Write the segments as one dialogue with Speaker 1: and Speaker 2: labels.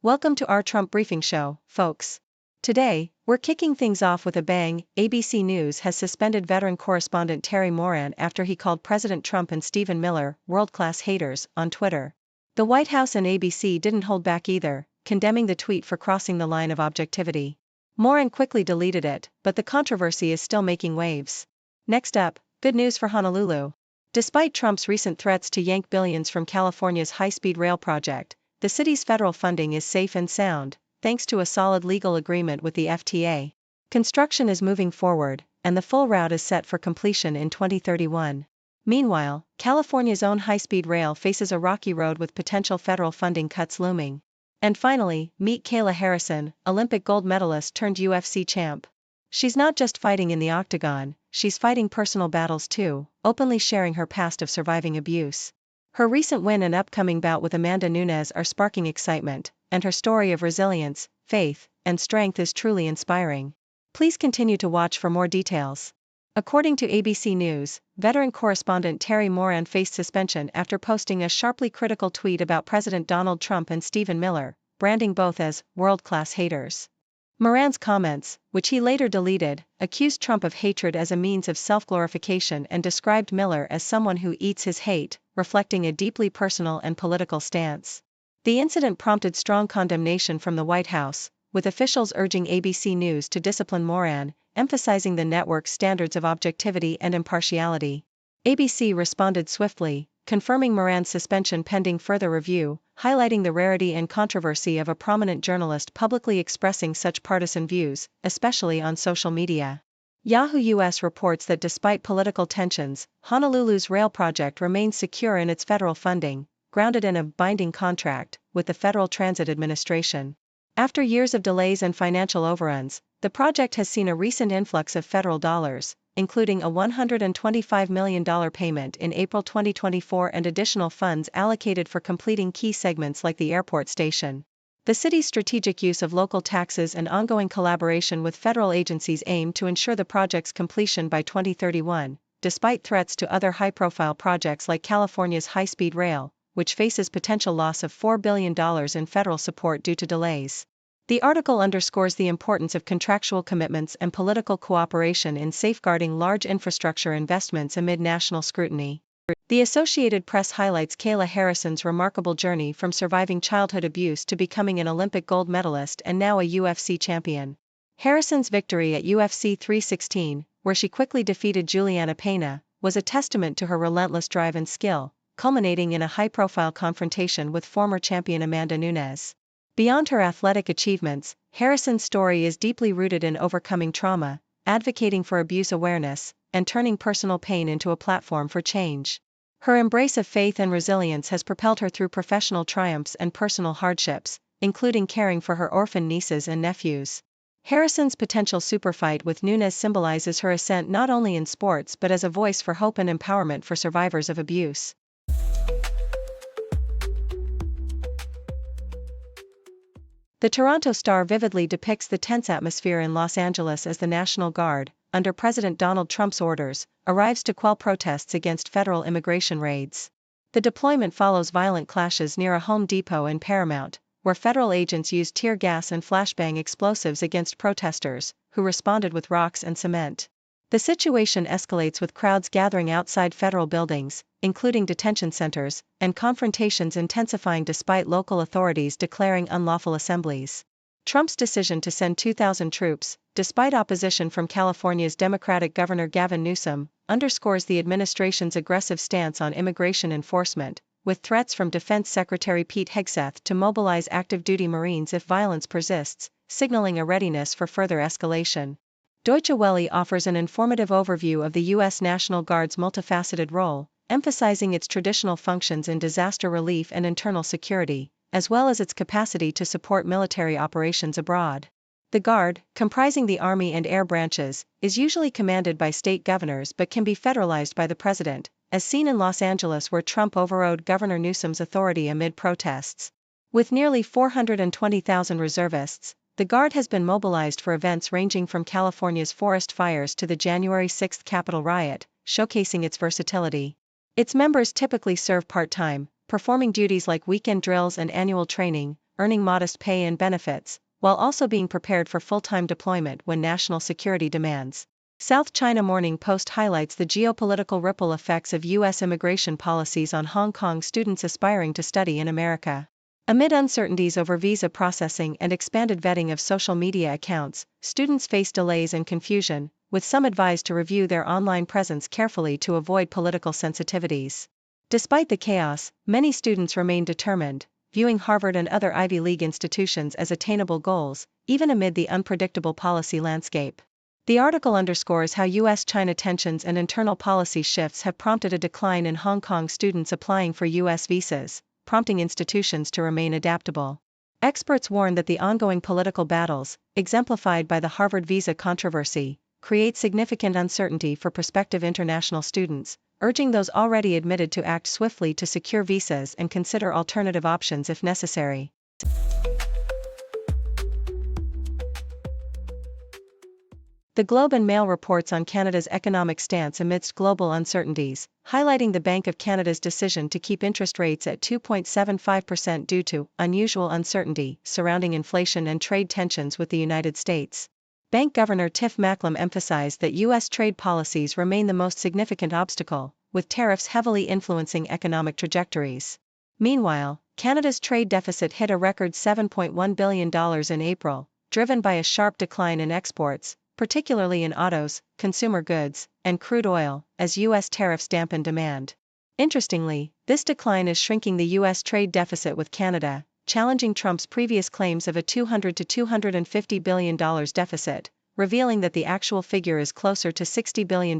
Speaker 1: Welcome to our Trump Briefing Show, folks. Today, we're kicking things off with a bang. ABC News has suspended veteran correspondent Terry Moran after he called President Trump and Stephen Miller world-class haters on Twitter. The White House and ABC didn't hold back either, condemning the tweet for crossing the line of objectivity. Moran quickly deleted it, but the controversy is still making waves. Next up, good news for Honolulu. Despite Trump's recent threats to yank billions from California's high-speed rail project, the city's federal funding is safe and sound, thanks to a solid legal agreement with the FTA. Construction is moving forward, and the full route is set for completion in 2031. Meanwhile, California's own high-speed rail faces a rocky road with potential federal funding cuts looming. And finally, meet Kayla Harrison, Olympic gold medalist turned UFC champ. She's not just fighting in the octagon, she's fighting personal battles too, openly sharing her past of surviving abuse. Her recent win and upcoming bout with Amanda Nunes are sparking excitement, and her story of resilience, faith, and strength is truly inspiring. Please continue to watch for more details. According to ABC News, veteran correspondent Terry Moran faced suspension after posting a sharply critical tweet about President Donald Trump and Stephen Miller, branding both as world-class haters. Moran's comments, which he later deleted, accused Trump of hatred as a means of self-glorification and described Miller as someone who eats his hate, reflecting a deeply personal and political stance. The incident prompted strong condemnation from the White House, with officials urging ABC News to discipline Moran, emphasizing the network's standards of objectivity and impartiality. ABC responded swiftly, confirming Moran's suspension pending further review, highlighting the rarity and controversy of a prominent journalist publicly expressing such partisan views, especially on social media. Yahoo US reports that despite political tensions, Honolulu's rail project remains secure in its federal funding, grounded in a binding contract with the Federal Transit Administration. After years of delays and financial overruns, the project has seen a recent influx of federal dollars, including a $125 million payment in April 2024 and additional funds allocated for completing key segments like the airport station. The city's strategic use of local taxes and ongoing collaboration with federal agencies aim to ensure the project's completion by 2031, despite threats to other high-profile projects like California's high-speed rail, which faces potential loss of $4 billion in federal support due to delays. The article underscores the importance of contractual commitments and political cooperation in safeguarding large infrastructure investments amid national scrutiny. The Associated Press highlights Kayla Harrison's remarkable journey from surviving childhood abuse to becoming an Olympic gold medalist and now a UFC champion. Harrison's victory at UFC 316, where she quickly defeated Juliana Pena, was a testament to her relentless drive and skill, culminating in a high-profile confrontation with former champion Amanda Nunes. Beyond her athletic achievements, Harrison's story is deeply rooted in overcoming trauma, advocating for abuse awareness, and turning personal pain into a platform for change. Her embrace of faith and resilience has propelled her through professional triumphs and personal hardships, including caring for her orphan nieces and nephews. Harrison's potential superfight with Nunes symbolizes her ascent not only in sports but as a voice for hope and empowerment for survivors of abuse. The Toronto Star vividly depicts the tense atmosphere in Los Angeles as the National Guard, under President Donald Trump's orders, arrives to quell protests against federal immigration raids. The deployment follows violent clashes near a Home Depot in Paramount, where federal agents used tear gas and flashbang explosives against protesters, who responded with rocks and cement. The situation escalates with crowds gathering outside federal buildings, including detention centers, and confrontations intensifying despite local authorities declaring unlawful assemblies. Trump's decision to send 2,000 troops, despite opposition from California's Democratic Governor Gavin Newsom, underscores the administration's aggressive stance on immigration enforcement, with threats from Defense Secretary Pete Hegseth to mobilize active-duty Marines if violence persists, signaling a readiness for further escalation. Deutsche Welle offers an informative overview of the U.S. National Guard's multifaceted role, emphasizing its traditional functions in disaster relief and internal security, as well as its capacity to support military operations abroad. The Guard, comprising the Army and Air branches, is usually commanded by state governors but can be federalized by the president, as seen in Los Angeles where Trump overrode Governor Newsom's authority amid protests. With nearly 420,000 reservists, the Guard has been mobilized for events ranging from California's forest fires to the January 6 Capitol riot, showcasing its versatility. Its members typically serve part-time, performing duties like weekend drills and annual training, earning modest pay and benefits, while also being prepared for full-time deployment when national security demands. South China Morning Post highlights the geopolitical ripple effects of U.S. immigration policies on Hong Kong students aspiring to study in America. Amid uncertainties over visa processing and expanded vetting of social media accounts, students face delays and confusion, with some advised to review their online presence carefully to avoid political sensitivities. Despite the chaos, many students remain determined, viewing Harvard and other Ivy League institutions as attainable goals, even amid the unpredictable policy landscape. The article underscores how U.S.-China tensions and internal policy shifts have prompted a decline in Hong Kong students applying for U.S. visas, prompting institutions to remain adaptable. Experts warn that the ongoing political battles, exemplified by the Harvard visa controversy, create significant uncertainty for prospective international students, urging those already admitted to act swiftly to secure visas and consider alternative options if necessary. The Globe and Mail reports on Canada's economic stance amidst global uncertainties, highlighting the Bank of Canada's decision to keep interest rates at 2.75% due to unusual uncertainty surrounding inflation and trade tensions with the United States. Bank Governor Tiff Macklem emphasized that U.S. trade policies remain the most significant obstacle, with tariffs heavily influencing economic trajectories. Meanwhile, Canada's trade deficit hit a record $7.1 billion in April, driven by a sharp decline in exports, particularly in autos, consumer goods, and crude oil, as U.S. tariffs dampen demand. Interestingly, this decline is shrinking the U.S. trade deficit with Canada, challenging Trump's previous claims of a $200 to $250 billion deficit, revealing that the actual figure is closer to $60 billion,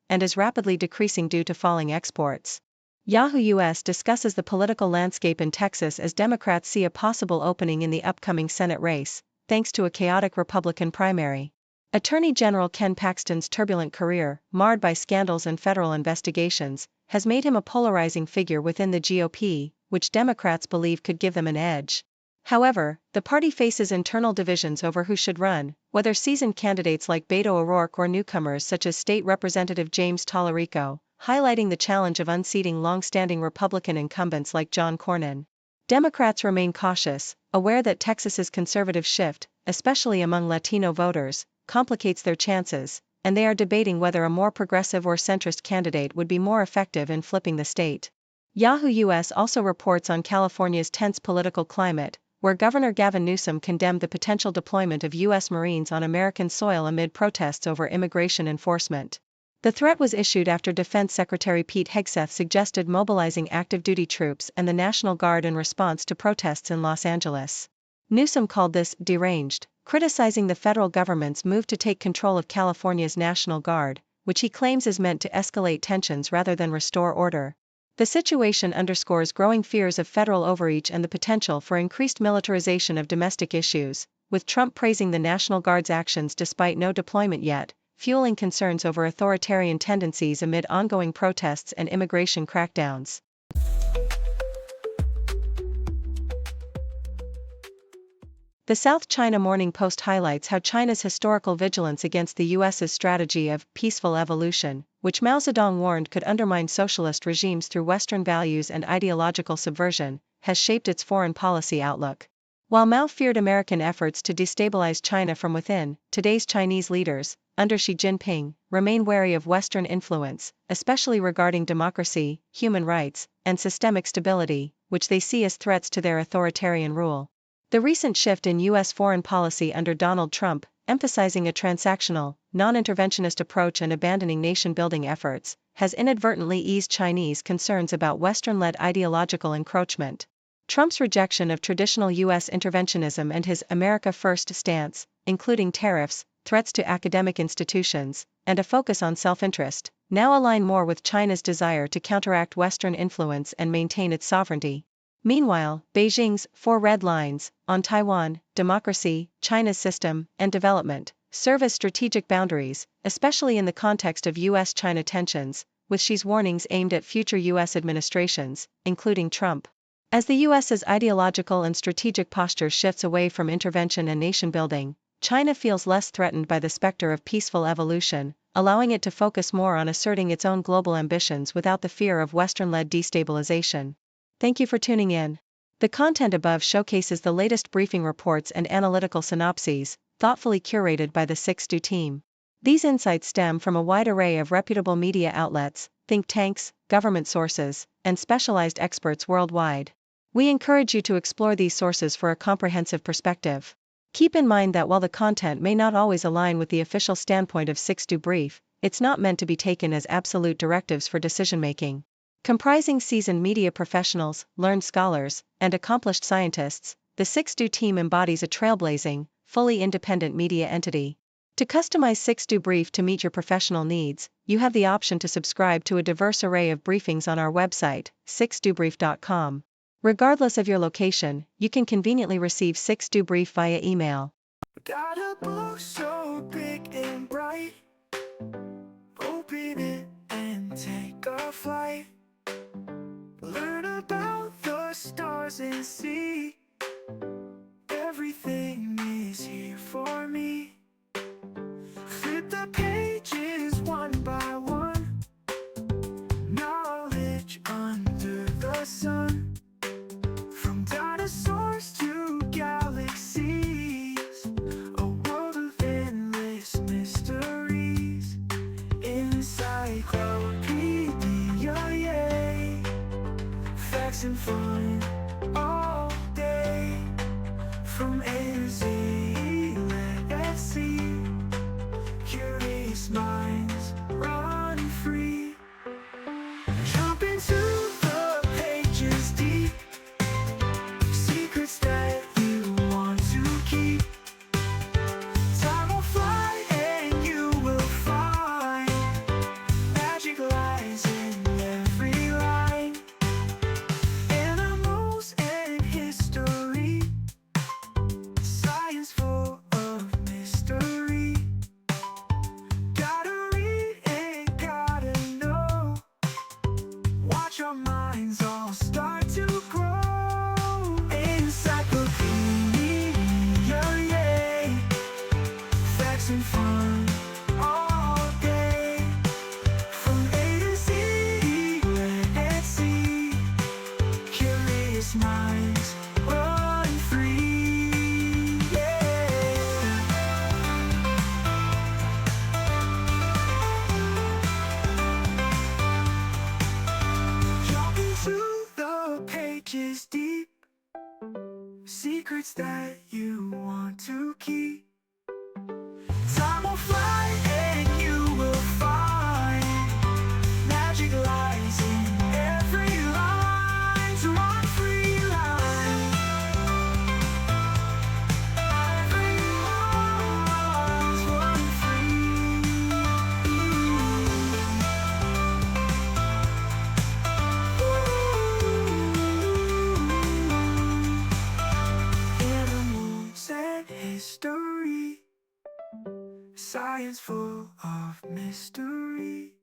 Speaker 1: and is rapidly decreasing due to falling exports. Yahoo US discusses the political landscape in Texas as Democrats see a possible opening in the upcoming Senate race, thanks to a chaotic Republican primary. Attorney General Ken Paxton's turbulent career, marred by scandals and federal investigations, has made him a polarizing figure within the GOP, which Democrats believe could give them an edge. However, the party faces internal divisions over who should run, whether seasoned candidates like Beto O'Rourke or newcomers such as State Representative James Tallarico, highlighting the challenge of unseating long-standing Republican incumbents like John Cornyn. Democrats remain cautious, aware that Texas's conservative shift, especially among Latino voters, complicates their chances, and they are debating whether a more progressive or centrist candidate would be more effective in flipping the state. Yahoo US also reports on California's tense political climate, where Governor Gavin Newsom condemned the potential deployment of U.S. Marines on American soil amid protests over immigration enforcement. The threat was issued after Defense Secretary Pete Hegseth suggested mobilizing active-duty troops and the National Guard in response to protests in Los Angeles. Newsom called this deranged, criticizing the federal government's move to take control of California's National Guard, which he claims is meant to escalate tensions rather than restore order. The situation underscores growing fears of federal overreach and the potential for increased militarization of domestic issues, with Trump praising the National Guard's actions despite no deployment yet, fueling concerns over authoritarian tendencies amid ongoing protests and immigration crackdowns. The South China Morning Post highlights how China's historical vigilance against the U.S.'s strategy of peaceful evolution, which Mao Zedong warned could undermine socialist regimes through Western values and ideological subversion, has shaped its foreign policy outlook. While Mao feared American efforts to destabilize China from within, today's Chinese leaders, under Xi Jinping, remain wary of Western influence, especially regarding democracy, human rights, and systemic stability, which they see as threats to their authoritarian rule. The recent shift in U.S. foreign policy under Donald Trump, emphasizing a transactional, non-interventionist approach and abandoning nation-building efforts, has inadvertently eased Chinese concerns about Western-led ideological encroachment. Trump's rejection of traditional U.S. interventionism and his America First stance, including tariffs, threats to academic institutions, and a focus on self-interest, now align more with China's desire to counteract Western influence and maintain its sovereignty. Meanwhile, Beijing's four red lines on Taiwan, democracy, China's system, and development serve as strategic boundaries, especially in the context of U.S.-China tensions, with Xi's warnings aimed at future U.S. administrations, including Trump. As the U.S.'s ideological and strategic posture shifts away from intervention and nation-building, China feels less threatened by the specter of peaceful evolution, allowing it to focus more on asserting its own global ambitions without the fear of Western-led destabilization. Thank you for tuning in. The content above showcases the latest briefing reports and analytical synopses, thoughtfully curated by the 6Do team. These insights stem from a wide array of reputable media outlets, think tanks, government sources, and specialized experts worldwide. We encourage you to explore these sources for a comprehensive perspective. Keep in mind that while the content may not always align with the official standpoint of 6Do Brief, it's not meant to be taken as absolute directives for decision-making. Comprising seasoned media professionals, learned scholars, and accomplished scientists, the 6Do team embodies a trailblazing, fully independent media entity. To customize 6Do Brief to meet your professional needs, you have the option to subscribe to a diverse array of briefings on our website, 6dobrief.com. Regardless of your location, you can conveniently receive 6Do Brief via email.
Speaker 2: Got a book so big and bright, open it and take a flight. Learn about the stars and sea. Everything is here for me. Flip the pages one by one. Knowledge under the sun. From dinosaurs to galaxies, a world of endless mysteries. Encyclopedia, yay. Facts and fun all day. From A to Z, let's see. Curious minds run free. Jump into the pages deep. Secrets that you want to keep. Time will fly and you will find magic lies in every line. Animals and history. Science full of mystery. Gotta read and gotta know. Watch our minds all start to grow. Encyclopedia, yay. Facts and fun all day. From A to Z, let's see. Curious minds run free, yeah. Jump into the pages deep. Secrets that you want to keep. Time will fly and you will find magic lies in every line. To run free line. Every line's run free. Animals and history. Science full of mystery.